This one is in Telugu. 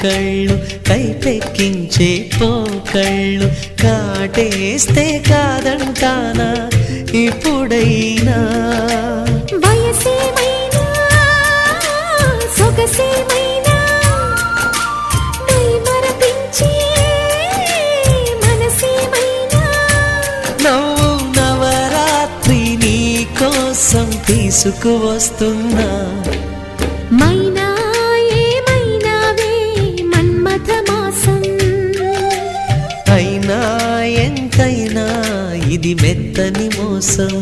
కళ్ళు కైపెక్కించే పోకళ్ళు కాటేస్తే కాదంటానా ఇప్పుడైనా వయసేమైనా సొగసేమైనా మరపించే మనసేమైనా నవ్వు నవరాత్రి నీ కోసం తీసుకువస్తున్నా మైనా ఏమైనావే మన్మథ మాసం అయినా ఎంతైనా ఇది మెత్తని మోసం